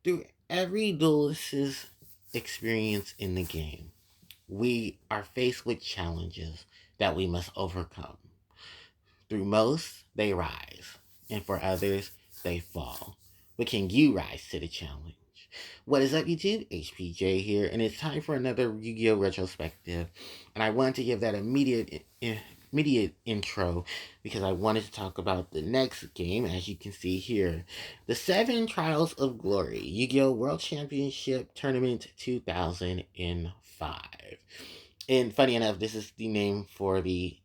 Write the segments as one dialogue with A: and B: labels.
A: Through every duelist's experience in the game, we are faced with challenges that we must overcome. Through most, they rise, and for others, they fall. But can you rise to the challenge? What is up, YouTube? HPJ here, and it's time for another Yu-Gi-Oh! Retrospective. And I wanted to give that immediate intro because I wanted to talk about the next game, as you can see here. The 7 Trials of Glory, Yu-Gi-Oh! World Championship Tournament 2005. And funny enough, this is the name for the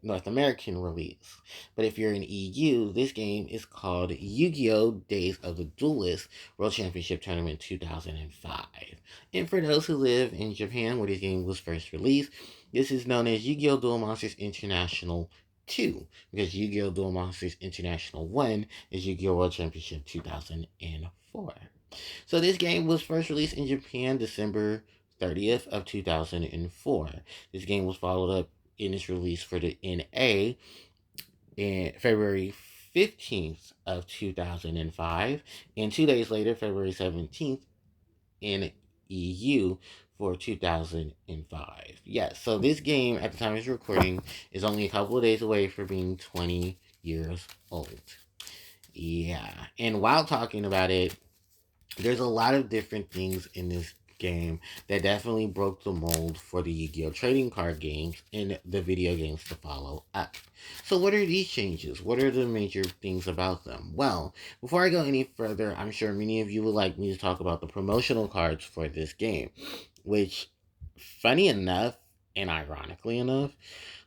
A: North American release. But if you're in EU, this game is called Yu-Gi-Oh! Days of the Duelist World Championship Tournament 2005. And for those who live in Japan, where this game was first released, this is known as Yu-Gi-Oh! Duel Monsters International 2, because Yu-Gi-Oh! Duel Monsters International 1 is Yu-Gi-Oh! World Championship 2004. So this game was first released in Japan December 30th of 2004. This game was followed up in its release for the NA in February 15th of 2005, and 2 days later, February 17th, in EU for 2005. Yes, so this game, at the time of this recording, is only a couple of days away from being 20 years old. Yeah, and while talking about it, there's a lot of different things in this game that definitely broke the mold for the Yu-Gi-Oh! Trading card games and the video games to follow up. So what are these changes? What are the major things about them? Well, before I go any further, I'm sure many of you would like me to talk about the promotional cards for this game, which, funny enough, and ironically enough,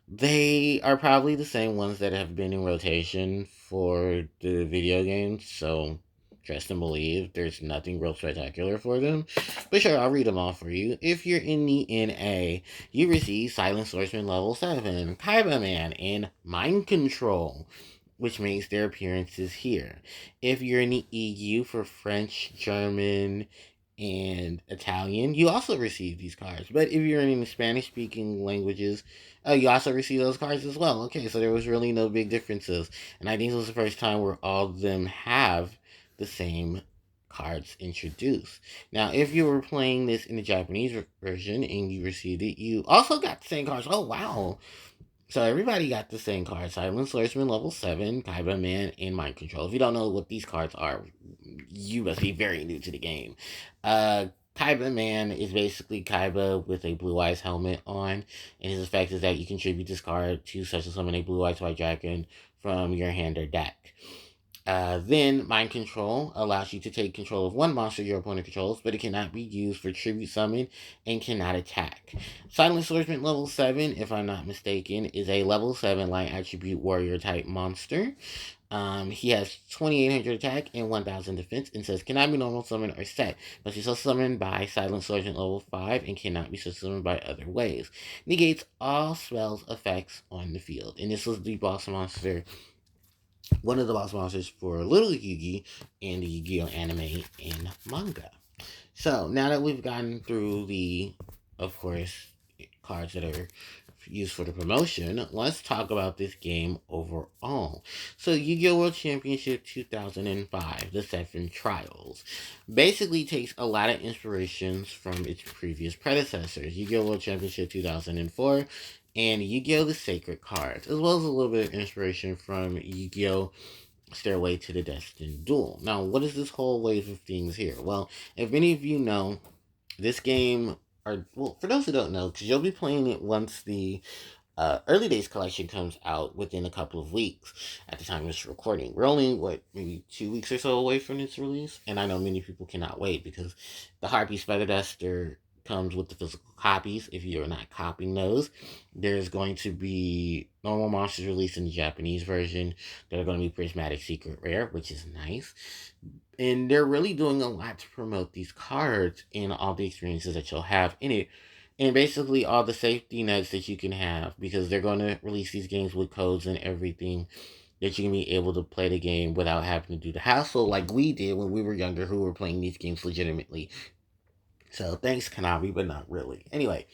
A: they are probably the same ones that have been in rotation for the video games, so trust and believe there's nothing real spectacular for them. But sure, I'll read them all for you. If you're in the NA, you receive Silent Swordsman level 7, Kaiba Man, and Mind Control, which makes their appearances here. If you're in the EU for French, German, and Italian, you also receive these cards. But if you're in the Spanish-speaking languages, you also receive those cards as well. Okay, so there was really no big differences. And I think this was the first time where all of them have the same cards introduced. Now, if you were playing this in the Japanese version and you received it, you also got the same cards. Oh, wow. So everybody got the same cards. Silent Swordsman level 7, Kaiba Man, and Mind Control. If you don't know what these cards are, you must be very new to the game. Uh, Kaiba Man is basically Kaiba with a Blue Eyes helmet on, and his effect is that you contribute this card to such a summon a Blue Eyes White Dragon from your hand or deck. Then, Mind Control allows you to take control of one monster your opponent controls, but it cannot be used for tribute summon and cannot attack. Silent Swordsman level 7, if I'm not mistaken, is a level 7 light attribute warrior type monster. He has 2800 attack and 1000 defense, and says cannot be normal summoned or set, but he's also summoned by Silent Swordsman level 5 and cannot be summoned by other ways. Negates all spells effects on the field, and this was the boss monster, one of the boss monsters for Little Yugi and the Yu-Gi-Oh! Anime and manga. So, now that we've gotten through the, of course, cards that are used for the promotion, let's talk about this game overall. So, Yu-Gi-Oh! World Championship 2005, the 7 Trials, basically takes a lot of inspirations from its previous predecessors, Yu-Gi-Oh! World Championship 2004, and Yu-Gi-Oh! The Sacred Cards, as well as a little bit of inspiration from Yu-Gi-Oh! Stairway to the Destined Duel. Now, what is this whole wave of things here? Well, if any of you know, this game, or, well, for those who don't know, because you'll be playing it once the Early Days collection comes out within a couple of weeks at the time of this recording. We're only, maybe 2 weeks or so away from its release, and I know many people cannot wait because the Harpie Spider Duster comes with the physical copies. If you're not copying those, there's going to be normal monsters released in the Japanese version that are going to be Prismatic Secret Rare, which is nice. And they're really doing a lot to promote these cards and all the experiences that you'll have in it. And basically all the safety nets that you can have, because they're going to release these games with codes and everything that you can be able to play the game without having to do the hassle like we did when we were younger, who were playing these games legitimately. So thanks, Konami, but not really. Anyway,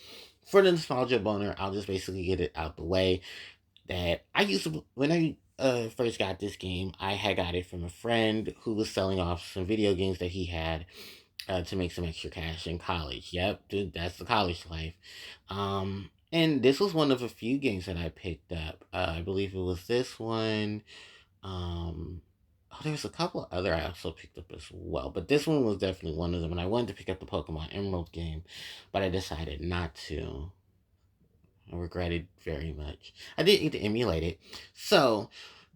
A: for the nostalgia boner, I'll just basically get it out the way that I used to, when I first got this game, I had got it from a friend who was selling off some video games that he had to make some extra cash in college. Yep, dude, that's the college life. And this was one of a few games that I picked up. I believe it was this one. Um, there's a couple other I also picked up as well, but this one was definitely one of them. And I wanted to pick up the Pokemon Emerald game, but I decided not to. I regret it very much. I did get to emulate it. So,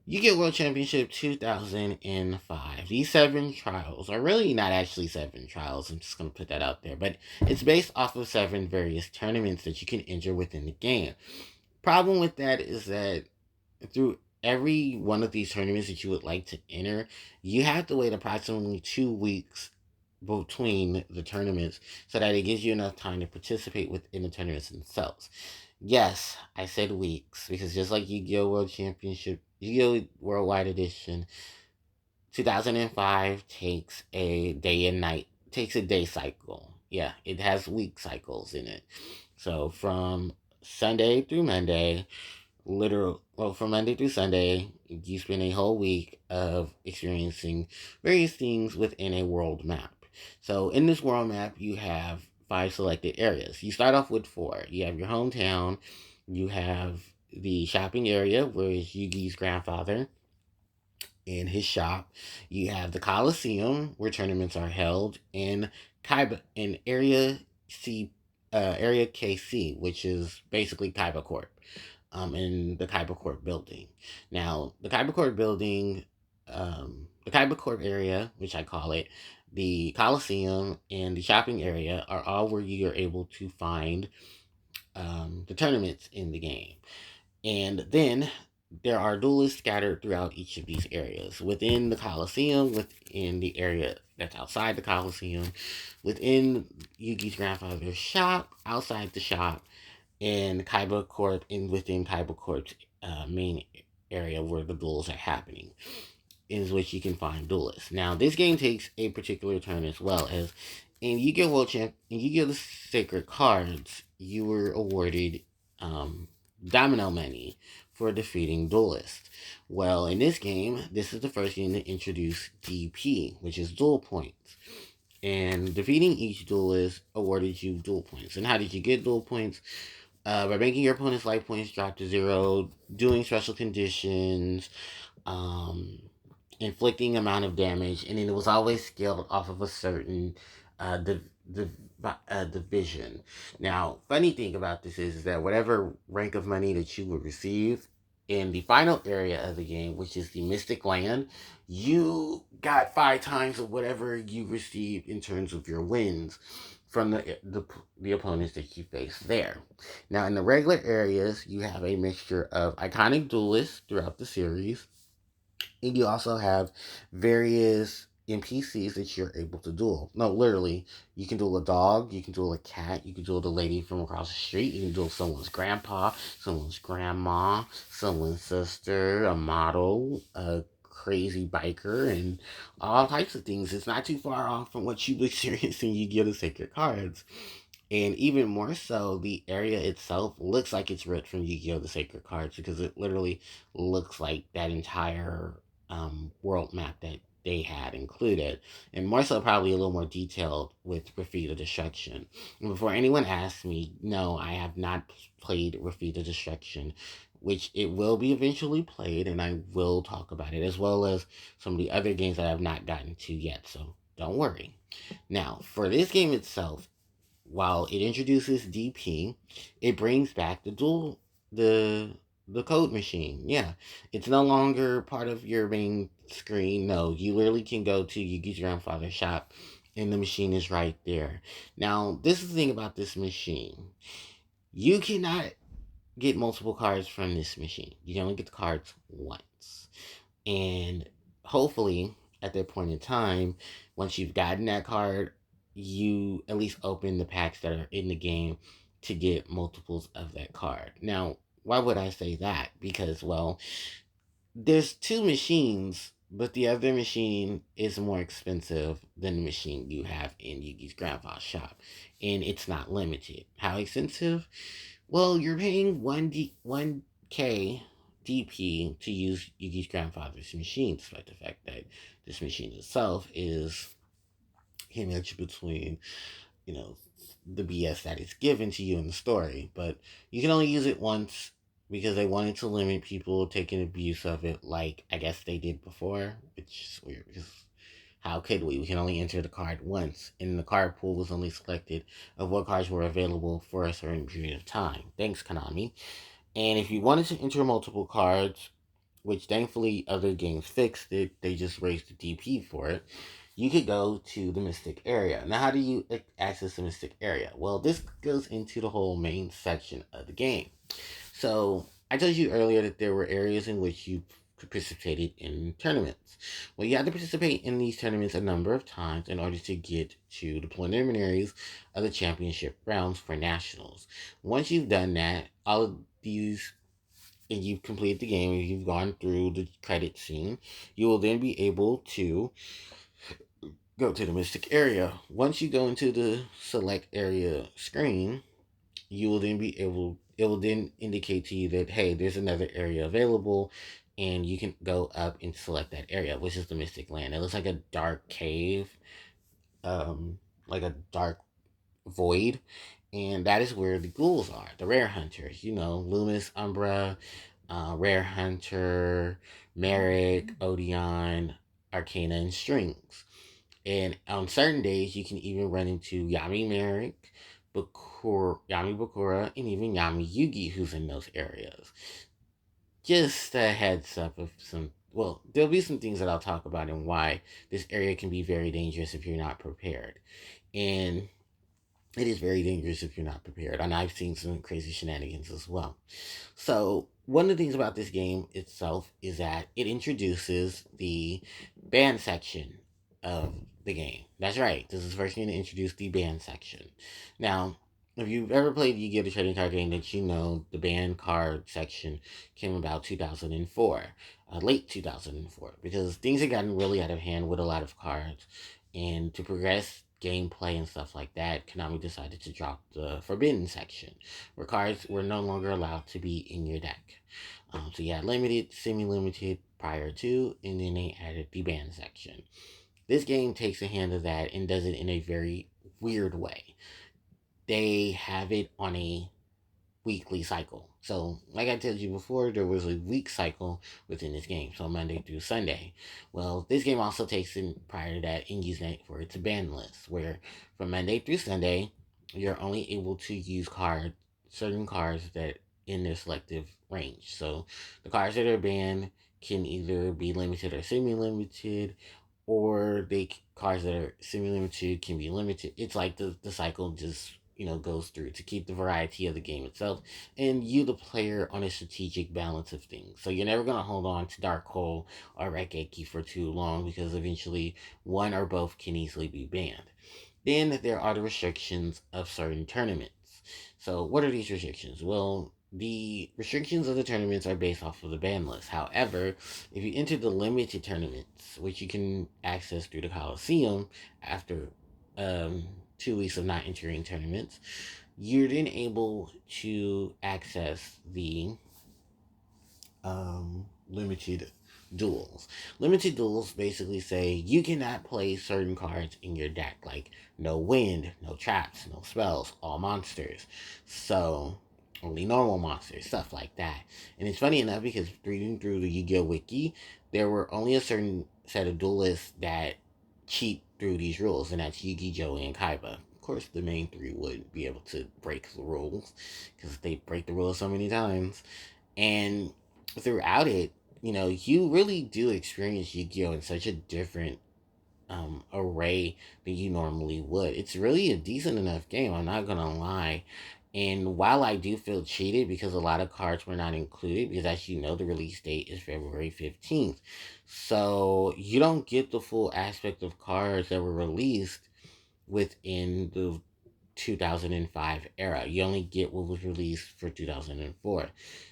A: Yu-Gi-Oh! World Championship 2005. These 7 trials are really not actually 7 trials. I'm just going to put that out there. But it's based off of 7 various tournaments that you can enter within the game. Problem with that is that through every one of these tournaments that you would like to enter, you have to wait approximately 2 weeks between the tournaments so that it gives you enough time to participate within the tournaments themselves. Yes, I said weeks because just like Yu-Gi-Oh! World Championship, Yu-Gi-Oh! Worldwide Edition, 2005 takes a day cycle. Yeah, it has week cycles in it. So from Sunday through Monday, from Monday through Sunday, you spend a whole week of experiencing various things within a world map. So in this world map, you have 5 selected areas. You start off with 4. You have your hometown, you have the shopping area, where is Yugi's grandfather in his shop. You have the Coliseum, where tournaments are held, and Kaiba in Area KC, which is basically Kaiba Court, in the Kaiba Court building. Now, the Kaiba Court area, which I call it, the Coliseum, and the shopping area are all where you are able to find the tournaments in the game. And then there are duelists scattered throughout each of these areas. Within the Coliseum, within the area that's outside the Coliseum, within Yugi's grandfather's shop, outside the shop, and Kaiba Court, and within Kaiba Court's main area where the duels are happening, is which you can find duelists. Now, this game takes a particular turn as well, as in Yu-Gi-Oh! The Sacred Cards, you were awarded domino money for defeating duelists. Well, in this game, this is the first game to introduce DP, which is duel points. And defeating each duelist awarded you duel points. And how did you get duel points? By making your opponent's life points drop to 0, doing special conditions, um, inflicting amount of damage, and then it was always scaled off of a certain division. Now, funny thing about this is that whatever rank of money that you would receive in the final area of the game, which is the Mystic Land, you got 5 times of whatever you received in terms of your wins from the opponents that you face there. Now, in the regular areas, you have a mixture of iconic duelists throughout the series, and you also have various NPCs that you're able to duel. No, literally, you can duel a dog, you can duel a cat, you can duel the lady from across the street, you can duel someone's grandpa, someone's grandma, someone's sister, a model, a crazy biker, and all types of things. It's not too far off from what you've experienced when you get the Sacred Cards. And even more so, the area itself looks like it's ripped from Yu-Gi-Oh! The Sacred Cards, because it literally looks like that entire world map that they had included. And more so, probably a little more detailed with Graffiti Destruction. And before anyone asks me, no, I have not played Graffiti Destruction, which it will be eventually played, and I will talk about it, as well as some of the other games that I have not gotten to yet, so don't worry. Now, for this game itself, while it introduces DP, it brings back the code machine. Yeah, it's no longer part of your main screen. No, you literally can go to Yugi's grandfather's shop, and the machine is right there. Now, this is the thing about this machine: you cannot get multiple cards from this machine. You can only get the cards once, and hopefully, at that point in time, once you've gotten that card, you at least open the packs that are in the game to get multiples of that card. Now, why would I say that? Because, well, there's 2 machines, but the other machine is more expensive than the machine you have in Yugi's grandpa's shop, and it's not limited. How expensive? Well, you're paying 1K DP to use Yugi's grandfather's machine, despite the fact that this machine itself is a mix between, you know, the BS that is given to you in the story. But you can only use it once because they wanted to limit people taking abuse of it, like I guess they did before, which is weird because how could we? We can only enter the card once, and the card pool was only selected of what cards were available for a certain period of time. Thanks, Konami. And if you wanted to enter multiple cards, which thankfully other games fixed it, they just raised the DP for it. You could go to the Mystic area. Now, how do you access the Mystic area? Well, this goes into the whole main section of the game. So, I told you earlier that there were areas in which you participated in tournaments. Well, you had to participate in these tournaments a number of times in order to get to the preliminaries of the championship rounds for nationals. Once you've done that, all of these and you've completed the game, and you've gone through the credit scene, you will then be able to go to the Mystic area. Once you go into the select area screen, you will then be able, it will then indicate to you that, hey, there's another area available, and you can go up and select that area, which is the Mystic Land. It looks like a dark cave, like a dark void, and that is where the ghouls are, the rare hunters. You know, Loomis, Umbra, Rare Hunter, Merrick, Odeon, Arcana, and Strings. And on certain days, you can even run into Yami Merrick, Yami Bakura, and even Yami Yugi, who's in those areas. Just a heads up of some. Well, there'll be some things that I'll talk about and why this area can be very dangerous if you're not prepared. And it is very dangerous if you're not prepared. And I've seen some crazy shenanigans as well. So, one of the things about this game itself is that it introduces the band section of the game. That's right. This is the first game to introduce the band section. Now, if you've ever played Yu-Gi-Oh! The trading card game, that you know the band card section came about 2004, late 2004, because things had gotten really out of hand with a lot of cards, and to progress gameplay and stuff like that, Konami decided to drop the forbidden section, where cards were no longer allowed to be in your deck. So you had limited, semi-limited prior to, and then they added the ban section. This game takes a hand of that and does it in a very weird way. They have it on a weekly cycle. So, like I told you before, there was a week cycle within this game, so Monday through Sunday. Well, this game also takes in prior to that and using it for its ban list, where from Monday through Sunday, you're only able to use certain cards that in their selective range. So, the cards that are banned can either be limited or semi-limited, or they cards that are semi-limited can be limited. It's like the cycle just goes through to keep the variety of the game itself and you the player on a strategic balance of things. So you're never going to hold on to Dark Hole or Rekeki for too long, because eventually one or both can easily be banned. Then there are the restrictions of certain tournaments. So what are these restrictions? Well, the restrictions of the tournaments are based off of the ban list. However, if you enter the limited tournaments, which you can access through the Coliseum after 2 weeks of not entering tournaments, you're then able to access the limited duels. Limited duels basically say you cannot play certain cards in your deck, like no wind, no traps, no spells, all monsters. So only normal monsters, stuff like that. And it's funny enough because reading through the Yu-Gi-Oh wiki, there were only a certain set of duelists that cheat through these rules, and that's Yugi, Joey, and Kaiba. Of course, the main three would be able to break the rules because they break the rules so many times. And throughout it, you really do experience Yu-Gi-Oh in such a different array than you normally would. It's really a decent enough game, I'm not gonna lie. And while I do feel cheated because a lot of cards were not included, because as you know, the release date is February 15th. So you don't get the full aspect of cards that were released within the 2005 era. You only get what was released for 2004.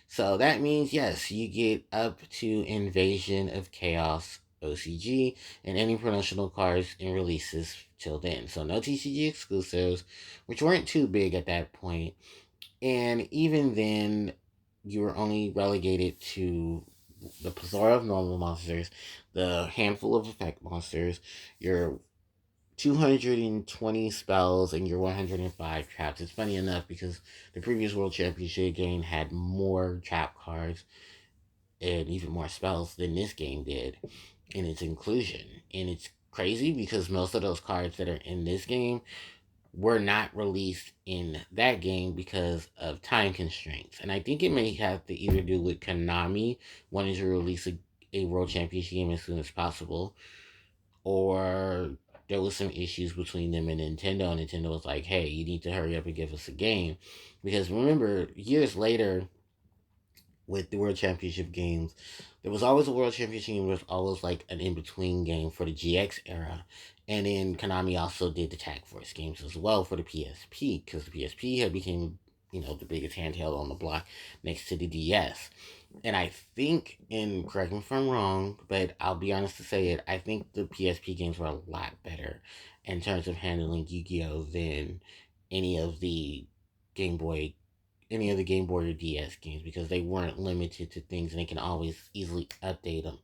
A: So that means, yes, you get up to Invasion of Chaos OCG and any promotional cards and releases till then. So no TCG exclusives, which weren't too big at that point. And even then, you were only relegated to the plethora of normal monsters, the handful of effect monsters, your 220 spells, and your 105 traps. It's funny enough because the previous World Championship game had more trap cards and even more spells than this game did in its inclusion. And it's crazy because most of those cards that are in this game were not released in that game because of time constraints. And I think it may have to either do with Konami wanting to release a World Championship game as soon as possible, or there was some issues between them and Nintendo. And Nintendo was like, hey, you need to hurry up and give us a game. Because remember, years later, with the World Championship games, there was always a World Championship game. There was always like an in between game for the GX era, and then Konami also did the Tag Force games as well for the PSP because the PSP had became the biggest handheld on the block next to the DS. And I think, and correct me if I'm wrong, but I'll be honest to say it, I think the PSP games were a lot better in terms of handling Yu-Gi-Oh than any of the Game Boy any of the Game Boy or DS games because they weren't limited to things and they can always easily update them,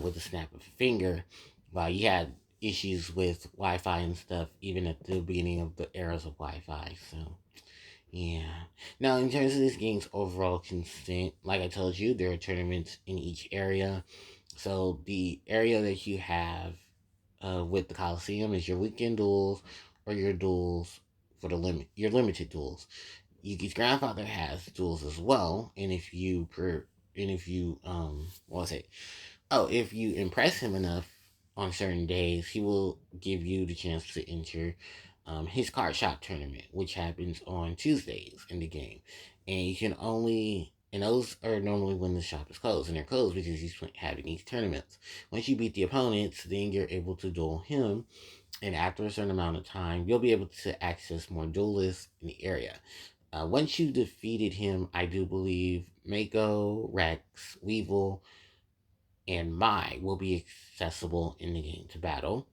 A: with a snap of a finger. While you had issues with Wi-Fi and stuff even at the beginning of the eras of Wi-Fi. So yeah. Now in terms of this game's overall consent, like I told you, there are tournaments in each area. So the area that you have with the Coliseum is your weekend duels or your duels for your limited duels. Yuki's grandfather has duels as well, and if you what was it? Oh, if you impress him enough on certain days, he will give you the chance to enter his card shop tournament, which happens on Tuesdays in the game, and you can only and those are normally when the shop is closed, and they're closed because he's having these tournaments. Once you beat the opponents, then you're able to duel him, and after a certain amount of time, you'll be able to access more duelists in the area. Once you defeated him, I do believe Mako, Rex, Weevil, and Mai will be accessible in the game to battle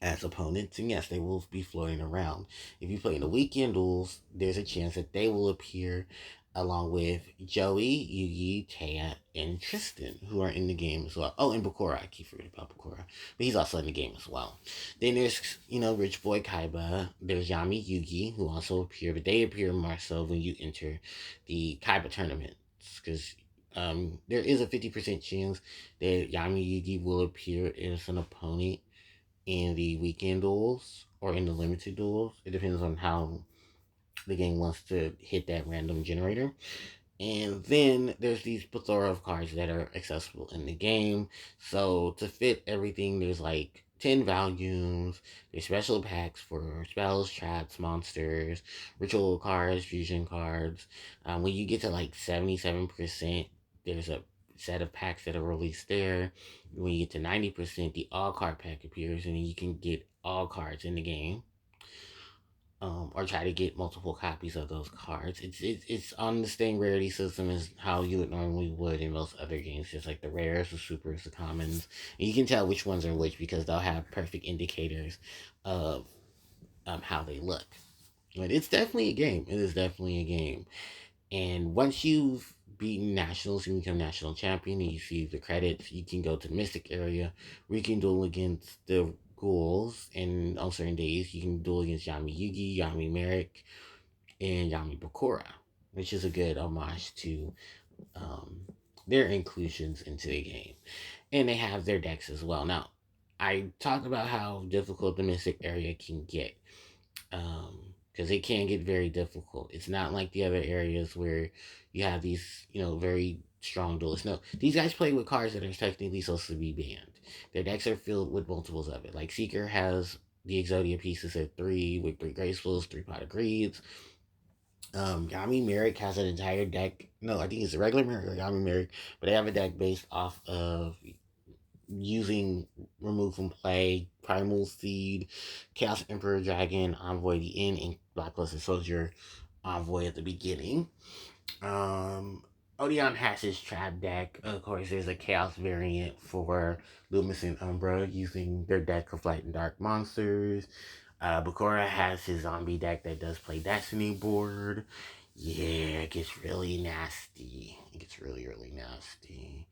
A: as opponents, and yes, they will be floating around. If you play in the weekend duels, there's a chance that they will appear along with Joey, Yugi, Taya, and Tristan, who are in the game as well. Oh, and Bakura. I keep forgetting about Bakura. But he's also in the game as well. Then there's, Rich Boy Kaiba. There's Yami Yugi, who also appear, but they appear more so when you enter the Kaiba tournaments. Because there is a 50% chance that Yami Yugi will appear as an opponent in the weekend duels or in the limited duels. It depends on how the game wants to hit that random generator. And then there's these plethora of cards that are accessible in the game. So to fit everything, there's like 10 volumes. There's special packs for spells, traps, monsters, ritual cards, fusion cards. When you get to like 77%, there's a set of packs that are released there. When you get to 90%, the all card pack appears, and then you can get all cards in the game, or try to get multiple copies of those cards. It's on the same rarity system as how you would normally would in most other games, just like the rares, the supers, the commons, and you can tell which ones are which because they'll have perfect indicators of how they look. But it's definitely a game. It is definitely a game. And once you've beaten nationals, you become national champion and you see the credits, you can go to the Mystic area where you can duel against the ghouls. And on certain days, you can duel against Yami Yugi, Yami Merrick, and Yami Bakura, which is a good homage to um, their inclusions into the game. And they have their decks as well. Now, I talked about how difficult the Mystic area can get, because it can get very difficult. It's not like the other areas where you have these, very strong duelists. No, these guys play with cards that are technically supposed to be banned. Their decks are filled with multiples of it. Like Seeker has the Exodia pieces at 3 with 3 Gracefuls, 3 Pot of Greeds. Yami Merrick has an entire deck. No, I think it's a regular Merrick or Yami Merrick, but they have a deck based off of using Remove from Play, Primal Seed, Chaos Emperor Dragon, Envoy the Inn, and Blacklisted Soldier Envoy at the beginning. Odeon has his trap deck. Of course, there's a Chaos variant for Loomis and Umbra using their deck of Light and Dark monsters. Bakura has his zombie deck that does play Destiny board. Yeah, it gets really nasty. It gets really, really nasty.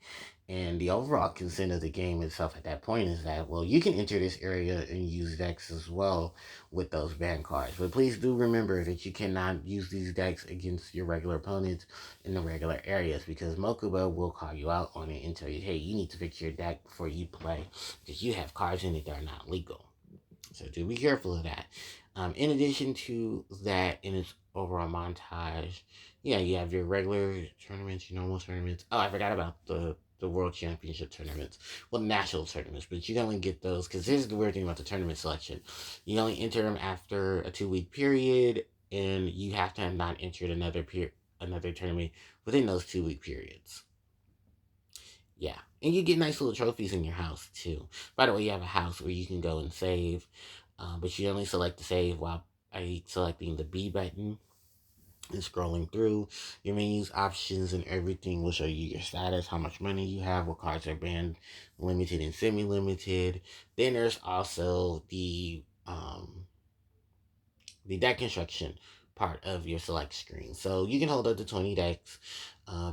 A: And the overall consent of the game itself at that point is that, well, you can enter this area and use decks as well with those ban cards. But please do remember that you cannot use these decks against your regular opponents in the regular areas because Mokuba will call you out on it and tell you, hey, you need to fix your deck before you play because you have cards in it that are not legal. So do be careful of that. In addition to that, in its overall montage, yeah, you have your regular tournaments, your normal tournaments. Oh, I forgot about the World Championship tournaments. Well, national tournaments, but you can only get those because here's the weird thing about the tournament selection. You only enter them after a 2 week period, and you have to have not entered another tournament within those 2 week periods. Yeah. And you get nice little trophies in your house too. By the way, you have a house where you can go and save, but you only select the save while selecting the B button and scrolling through. Your menus, options, and everything will show you your status, how much money you have, what cards are banned, limited and semi limited. Then there's also the deck construction part of your select screen. So you can hold up to 20 decks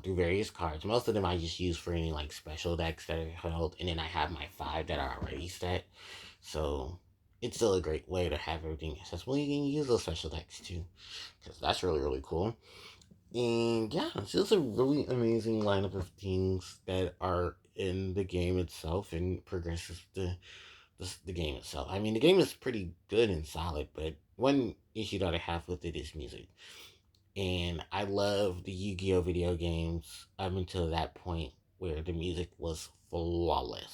A: through various cards. Most of them I just use for any like special decks that are held, and then I have my 5 that are already set. So it's still a great way to have everything accessible. You can use those special decks too, because that's really really cool. And yeah, it's just a really amazing lineup of things that are in the game itself and progresses the game itself. I mean, the game is pretty good and solid, but one issue that I have with it is music. And I love the Yu-Gi-Oh video games up until that point where the music was flawless.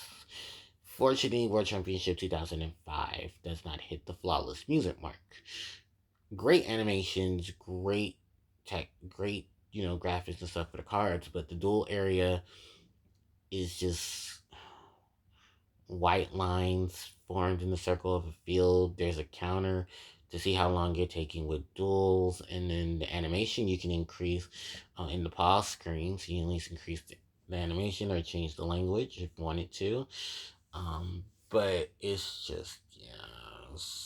A: Fortunately, World Championship 2005 does not hit the flawless music mark. Great animations, great tech, great, graphics and stuff for the cards, but the duel area is just white lines formed in the circle of a field. There's a counter to see how long you're taking with duels, and then the animation you can increase in the pause screen. So you can at least increase the animation or change the language if you wanted to. But it's just it's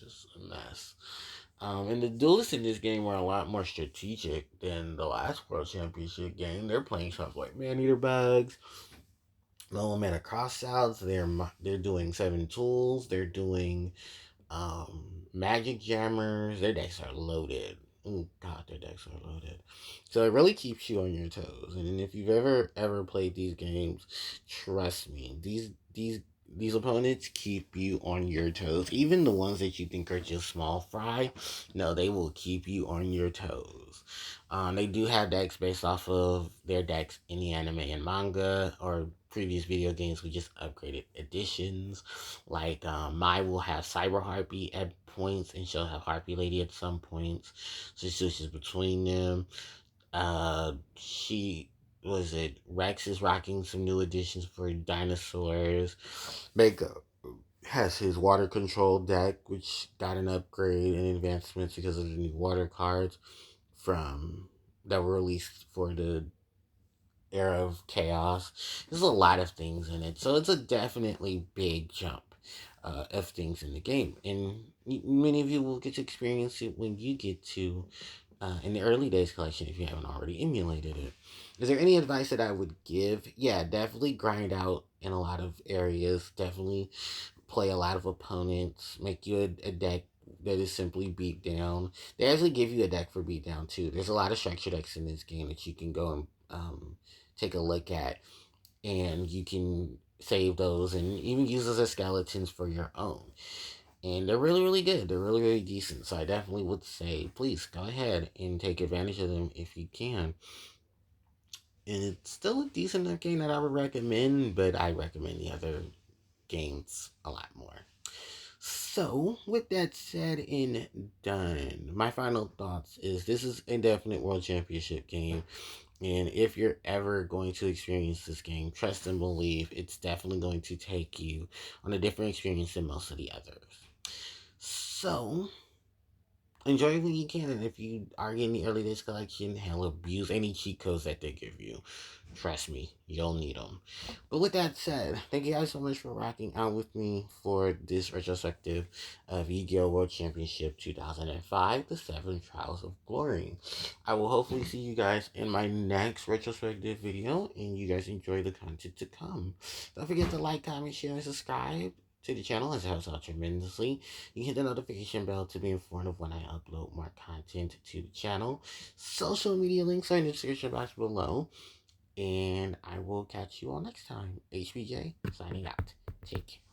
A: just a mess. And the duelists in this game were a lot more strategic than the last World Championship game. They're playing stuff like man eater bugs, low mana crossouts. They're doing 7 tools. They're doing magic jammers. Their decks are loaded. Oh God, their decks are loaded. So it really keeps you on your toes. And if you've ever played these games, trust me, these opponents keep you on your toes. Even the ones that you think are just small fry, no, they will keep you on your toes. They do have decks based off of their decks in the anime and manga or previous video games with just upgraded editions. Like Mai will have Cyber Harpie at points, and she'll have Harpie Lady at some points. So she switches between them. She was it Rex is rocking some new additions for dinosaurs. Mako has his water control deck, which got an upgrade and advancements because of the new water cards from that were released for the era of chaos. There's a lot of things in it, so it's a definitely big jump of things in the game, and many of you will get to experience it when you get to in the early days collection if you haven't already emulated it. Is there any advice that I would give? Yeah, definitely grind out in a lot of areas. Definitely play a lot of opponents. Make you a deck that is simply beat down. They actually give you a deck for beat down too. There's a lot of structure decks in this game that you can go and take a look at, and you can save those and even use those as skeletons for your own. And they're really, really good. They're really, really decent. So I definitely would say, please go ahead and take advantage of them if you can. And it's still a decent enough game that I would recommend, but I recommend the other games a lot more. So, with that said and done, my final thoughts is this is a definite World Championship game. And if you're ever going to experience this game, trust and believe it's definitely going to take you on a different experience than most of the others. So, enjoy what you can. And if you are getting the early days collection, hell, abuse any cheat codes that they give you. Trust me, you'll need them. But with that said, thank you guys so much for rocking out with me for this retrospective of Yu-Gi-Oh! World Championship 2005, The Seven Trials of Glory. I will hopefully see you guys in my next retrospective video, and you guys enjoy the content to come. Don't forget to like, comment, share, and subscribe to the channel, as it helps out tremendously. You can hit the notification bell to be informed of when I upload more content to the channel. Social media links are in the description box below. And I will catch you all next time. HBJ signing out. Take care.